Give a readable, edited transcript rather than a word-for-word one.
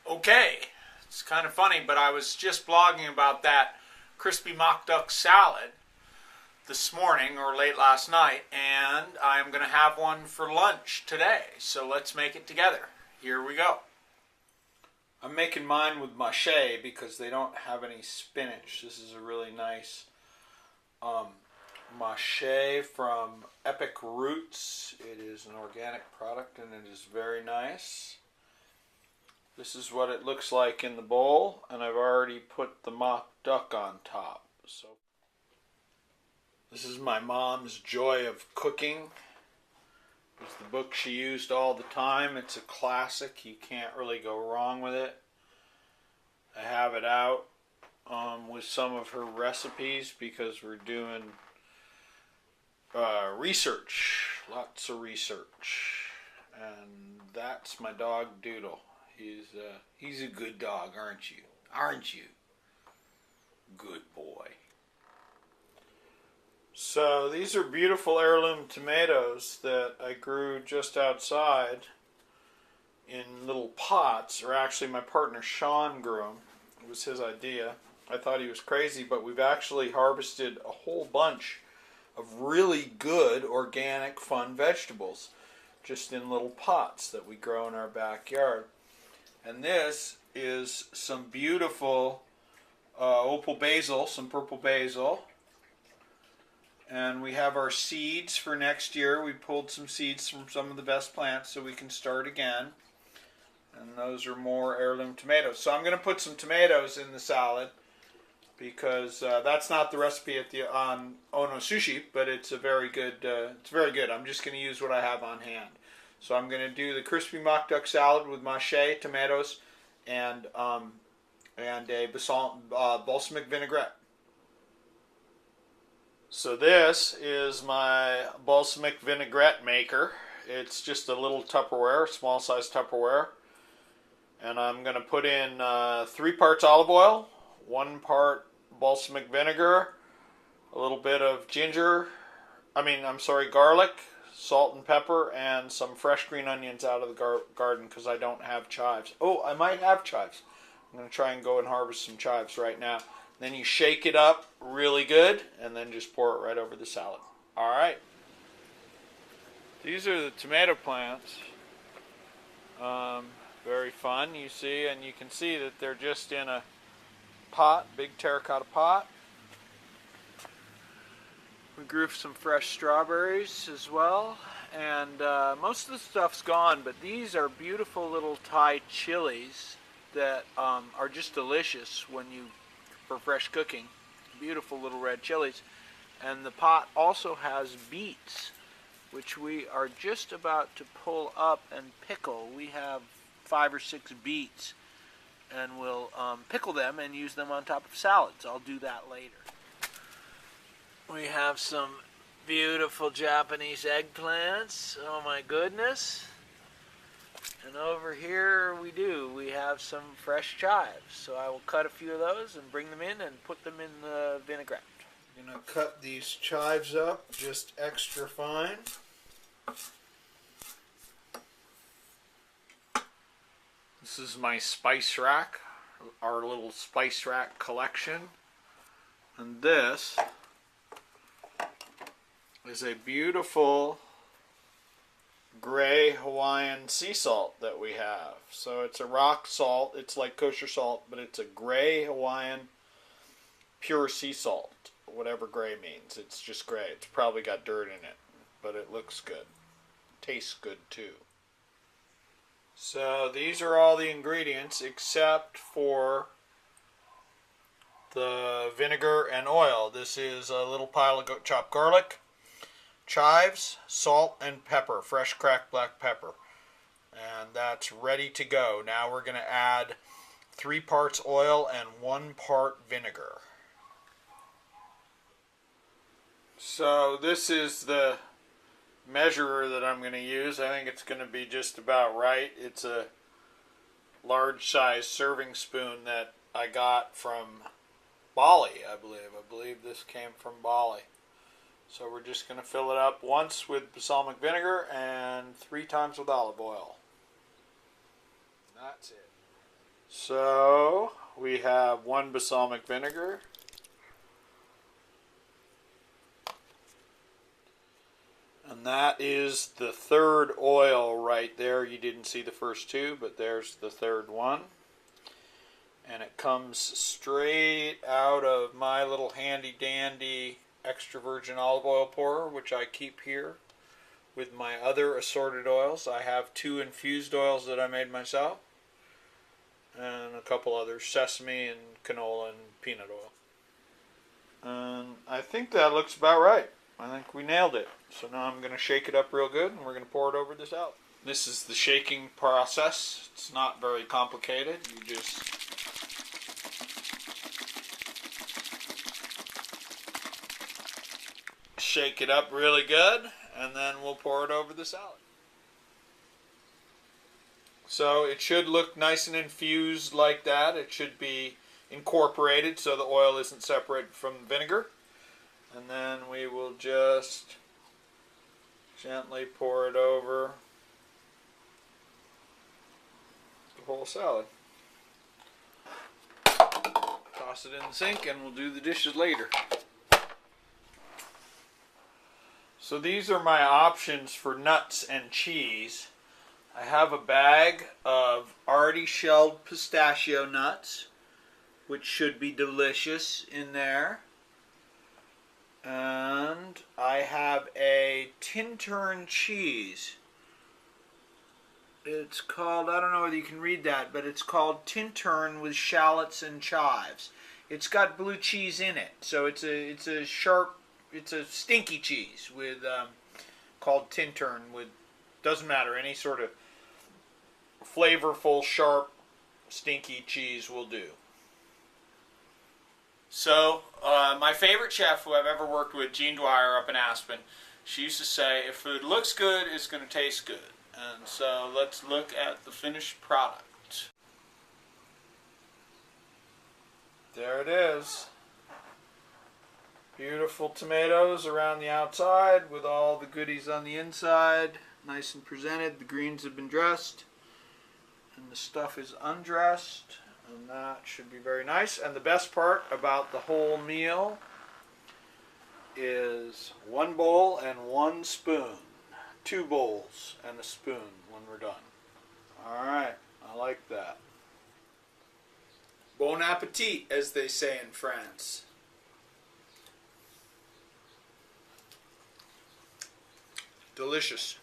Okay, it's kind of funny, but I was just blogging about that crispy mock duck salad this morning or late last night, and I'm going to have one for lunch today. So let's make it together. Here we go. I'm making mine with mâché because they don't have any spinach. This is a really nice mâché from Epic Roots. It is an organic product and it is very nice. This is what it looks like in the bowl, and I've already put the mock duck on top. So this is my mom's Joy of Cooking. It's the book she used all the time. It's a classic. You can't really go wrong with it. I have it out with some of her recipes because we're doing research. Lots of research. And that's my dog Doodle. He's a good dog, aren't you? Aren't you? Good boy. So these are beautiful heirloom tomatoes that I grew just outside in little pots, or actually my partner Sean grew them. It was his idea. I thought he was crazy, but we've actually harvested a whole bunch of really good organic fun vegetables just in little pots that we grow in our backyard. And this is some beautiful opal basil, some purple basil. And we have our seeds for next year. We pulled some seeds from some of the best plants so we can start again. And those are more heirloom tomatoes. So I'm going to put some tomatoes in the salad because that's not the recipe on Ono Sushi, but it's a very good. It's very good. I'm just going to use what I have on hand. So I'm going to do the crispy mock duck salad with mâché, tomatoes, and a balsamic vinaigrette. So this is my balsamic vinaigrette maker. It's just a little Tupperware, small size Tupperware. And I'm going to put in 3 parts olive oil, 1 part balsamic vinegar, a little bit of garlic, salt and pepper, and some fresh green onions out of the garden because I don't have chives. Oh, I might have chives. I'm going to try and go and harvest some chives right now. Then you shake it up really good and then just pour it right over the salad. All right. These are the tomato plants. Very fun, you see, and you can see that they're just in a pot, big terracotta pot. We grew some fresh strawberries as well, and most of the stuff's gone, but these are beautiful little Thai chilies that are just delicious for fresh cooking. Beautiful little red chilies. And the pot also has beets, which we are just about to pull up and pickle. We have 5 or 6 beets, and we'll pickle them and use them on top of salads. I'll do that later. We have some beautiful Japanese eggplants. Oh my goodness. And over here we have some fresh chives. So I will cut a few of those and bring them in and put them in the vinaigrette. I'm going to cut these chives up just extra fine. This is my spice rack, our little spice rack collection. And this is a beautiful gray Hawaiian sea salt that we have. So it's a rock salt. It's like kosher salt, but it's a gray Hawaiian pure sea salt. Whatever gray means. It's just gray. It's probably got dirt in it, but it looks good. Tastes good too. So these are all the ingredients except for the vinegar and oil. This is a little pile of chopped garlic, chives, salt, and pepper, fresh cracked black pepper. And that's ready to go. Now we're going to add 3 parts oil and 1 part vinegar. So this is the measurer that I'm going to use. I think it's going to be just about right. It's a large size serving spoon that I got from Bali, I believe. I believe this came from Bali. So we're just going to fill it up once with balsamic vinegar and 3 times with olive oil. That's it. So we have 1 balsamic vinegar, and that is the 3rd oil right there. You didn't see the first 2, but there's the 3rd one. And it comes straight out of my little handy dandy extra virgin olive oil pourer, which I keep here with my other assorted oils. I have 2 infused oils that I made myself, and a couple others, sesame and canola and peanut oil. And I think that looks about right. I think we nailed it. So now I'm going to shake it up real good, and we're going to pour it over the salad. This is the shaking process. It's not very complicated. You just shake it up really good, and then we'll pour it over the salad. So it should look nice and infused like that. It should be incorporated so the oil isn't separated from the vinegar. And then we will just gently pour it over the whole salad. Toss it in the sink and we'll do the dishes later. So these are my options for nuts and cheese. I have a bag of already shelled pistachio nuts, which should be delicious in there. And I have a Tintern cheese. It's called, I don't know whether you can read that, but it's called Tintern with shallots and chives. It's got blue cheese in it, so it's a sharp, it's a stinky cheese with called Tintern with, doesn't matter, any sort of flavorful, sharp, stinky cheese will do. So, my favorite chef who I've ever worked with, Jean Dwyer up in Aspen, she used to say, if food looks good, it's going to taste good. And so, let's look at the finished product. There it is. Beautiful tomatoes around the outside with all the goodies on the inside. Nice and presented. The greens have been dressed. And the stuff is undressed. And that should be very nice. And the best part about the whole meal is 1 bowl and 1 spoon. 2 bowls and a spoon when we're done. Alright, I like that. Bon appetit, as they say in France. Delicious.